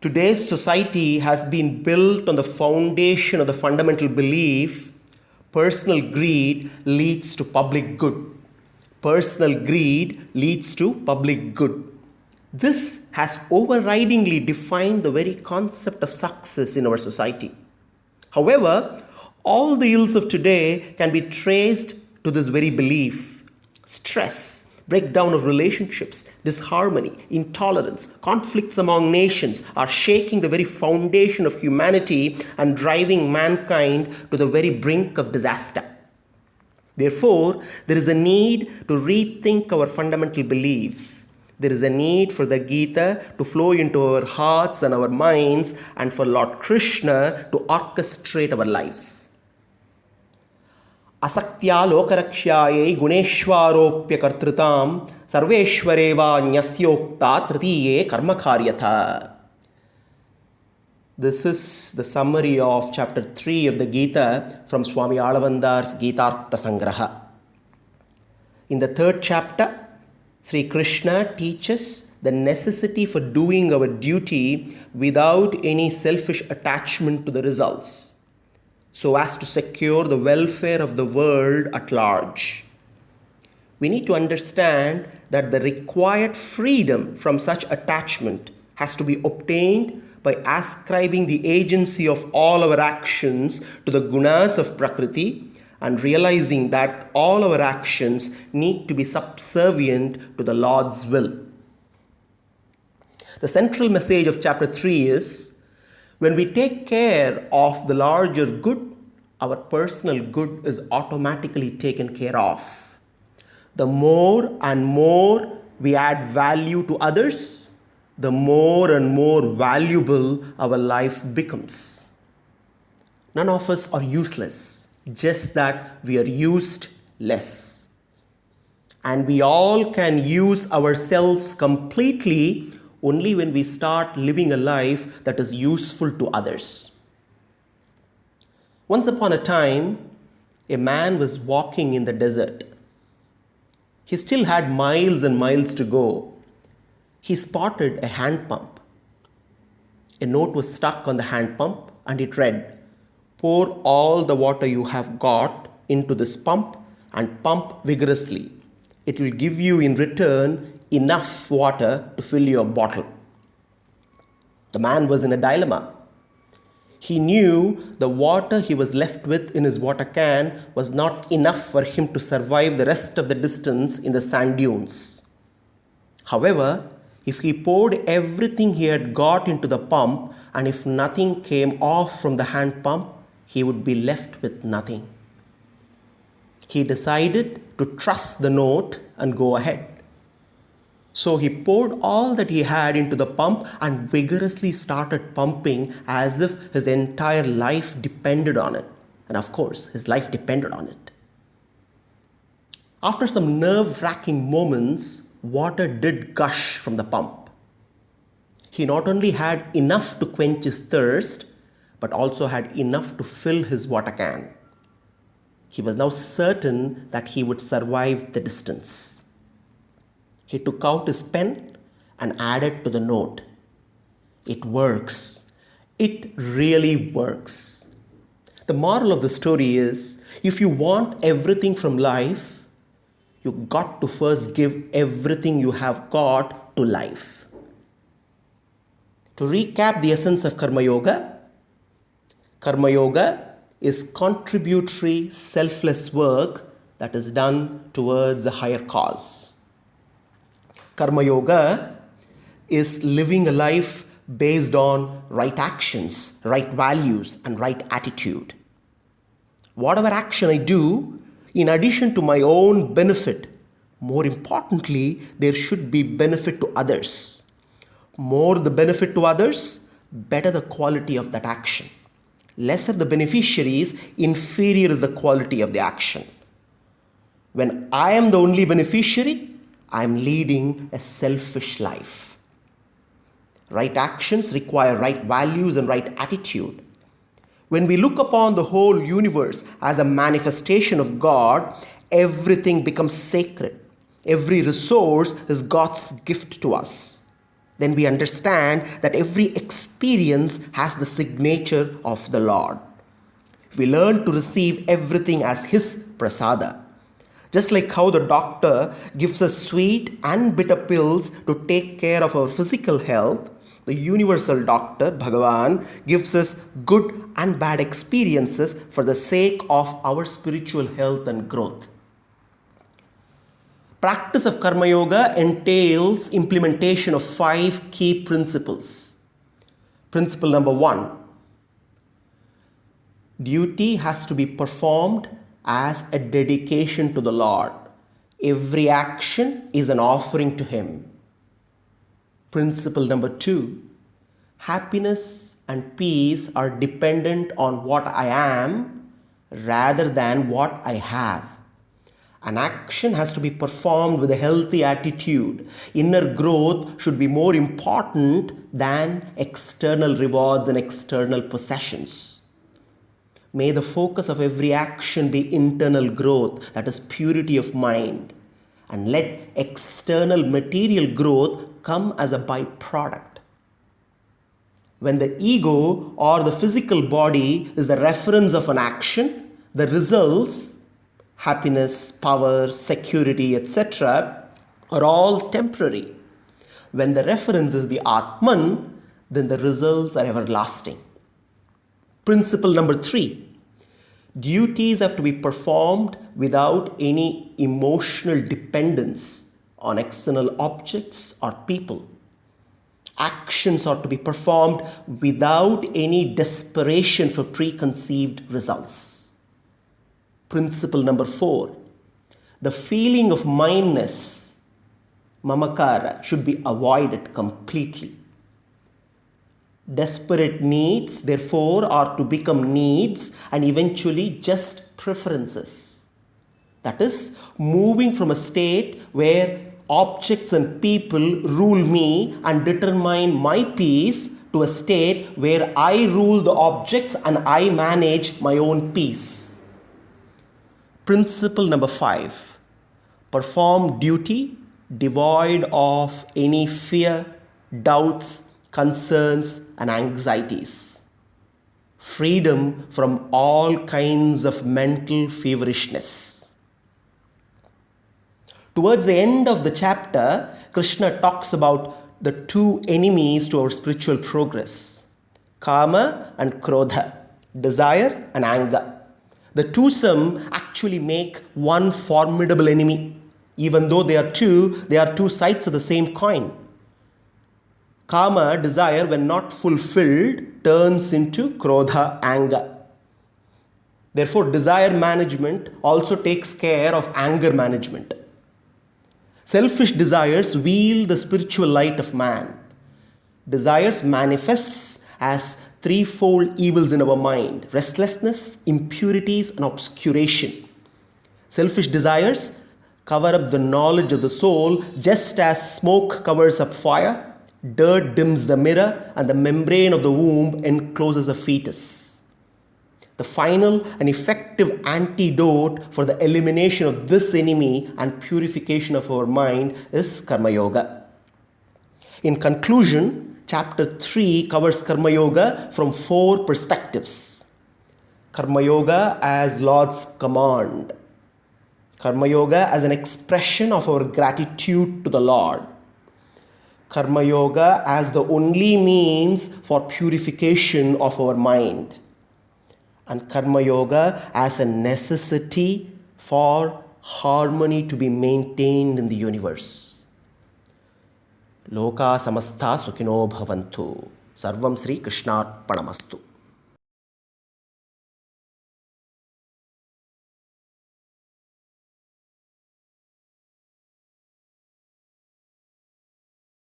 Today's society has been built on the foundation of the fundamental belief personal greed leads to public good. Personal greed leads to public good. This has overridingly defined the very concept of success in our society. However, all the ills of today can be traced to this very belief. Stress, breakdown of relationships, disharmony, intolerance, conflicts among nations are shaking the very foundation of humanity and driving mankind to the very brink of disaster. Therefore, there is a need to rethink our fundamental beliefs. There is a need for the Gita to flow into our hearts and our minds, and for Lord Krishna to orchestrate our lives. Asaktya lokarakshyayai guneshwaropya kartritam sarveshwareva nyasyokta tritiye karmakaryatha. This is the summary of chapter 3 of the Gita from Swami Alavandar's Gitartha Sangraha. In the third chapter, Sri Krishna teaches the necessity for doing our duty without any selfish attachment to the results, so as to secure the welfare of the world at large. We need to understand that the required freedom from such attachment has to be obtained by ascribing the agency of all our actions to the gunas of Prakriti and realizing that all our actions need to be subservient to the Lord's will. The central message of chapter 3 is, when we take care of the larger good, our personal good is automatically taken care of. The more and more we add value to others, the more and more valuable our life becomes. None of us are useless, just that we are used less. And we all can use ourselves completely only when we start living a life that is useful to others. Once upon a time, a man was walking in the desert. He still had miles and miles to go. He spotted a hand pump. A note was stuck on the hand pump and it read, "Pour all the water you have got into this pump and pump vigorously. It will give you in return enough water to fill your bottle." The man was in a dilemma. He knew the water he was left with in his water can was not enough for him to survive the rest of the distance in the sand dunes. However, if he poured everything he had got into the pump and if nothing came off from the hand pump, he would be left with nothing. He decided to trust the note and go ahead. So he poured all that he had into the pump and vigorously started pumping as if his entire life depended on it. And of course, his life depended on it. After some nerve-wracking moments, water did gush from the pump. He not only had enough to quench his thirst, but also had enough to fill his water can. He was now certain that he would survive the distance. He took out his pen and added to the note. It works. It really works. The moral of the story is, if you want everything from life, you got to first give everything you have got to life. To recap the essence of Karma Yoga is contributory, selfless work that is done towards a higher cause. Karma Yoga is living a life based on right actions, right values, and right attitude. Whatever action I do, in addition to my own benefit, more importantly, there should be benefit to others. More the benefit to others, better the quality of that action. Lesser the beneficiaries, inferior is the quality of the action. When I am the only beneficiary, I am leading a selfish life. Right actions require right values and right attitude. When we look upon the whole universe as a manifestation of God, everything becomes sacred. Every resource is God's gift to us. then we understand that every experience has the signature of the Lord. We learn to receive everything as His prasada. Just like how the doctor gives us sweet and bitter pills to take care of our physical health, the universal doctor, Bhagavan, gives us good and bad experiences for the sake of our spiritual health and growth. Practice of Karma Yoga entails implementation of 5 key principles. Principle number 1. Duty has to be performed as a dedication to the Lord. Every action is an offering to Him. Principle number 2. Happiness and peace are dependent on what I am rather than what I have. An action has to be performed with a healthy attitude. Inner growth should be more important than external rewards and external possessions. May the focus of every action be internal growth, that is purity of mind. And let external material growth come as a byproduct. When the ego or the physical body is the reference of an action, the results, happiness, power, security, etc., are all temporary. When the reference is the Atman, then the results are everlasting. Principle number 3. Duties have to be performed without any emotional dependence on external objects or people. Actions are to be performed without any desperation for preconceived results. Principle number 4. The feeling of mindness, mamakara, should be avoided completely. Desperate needs, therefore, are to become needs and eventually just preferences. That is, moving from a state where objects and people rule me and determine my peace to a state where I rule the objects and I manage my own peace. Principle number 5. Perform duty devoid of any fear, doubts, concerns and anxieties. Freedom from all kinds of mental feverishness. Towards the end of the chapter, Krishna talks about the 2 enemies to our spiritual progress, Kama and Krodha, desire and anger. The twosome actually make one formidable enemy. Even though they are two sides of the same coin. Kama, desire, when not fulfilled, turns into Krodha, anger. Therefore, desire management also takes care of anger management. Selfish desires wield the spiritual light of man. Desires manifests as 3-fold evils in our mind: restlessness, impurities, and obscuration. Selfish desires cover up the knowledge of the soul just as smoke covers up fire, dirt dims the mirror, and the membrane of the womb encloses a fetus. The final and effective antidote for the elimination of this enemy and purification of our mind is Karma Yoga. In conclusion, Chapter 3 covers Karma Yoga from 4 perspectives. Karma Yoga as Lord's command. Karma Yoga as an expression of our gratitude to the Lord. Karma Yoga as the only means for purification of our mind. And Karma Yoga as a necessity for harmony to be maintained in the universe. Loka samastha sukhino bhavantu. Sarvam Sri Krishnarpanamastu.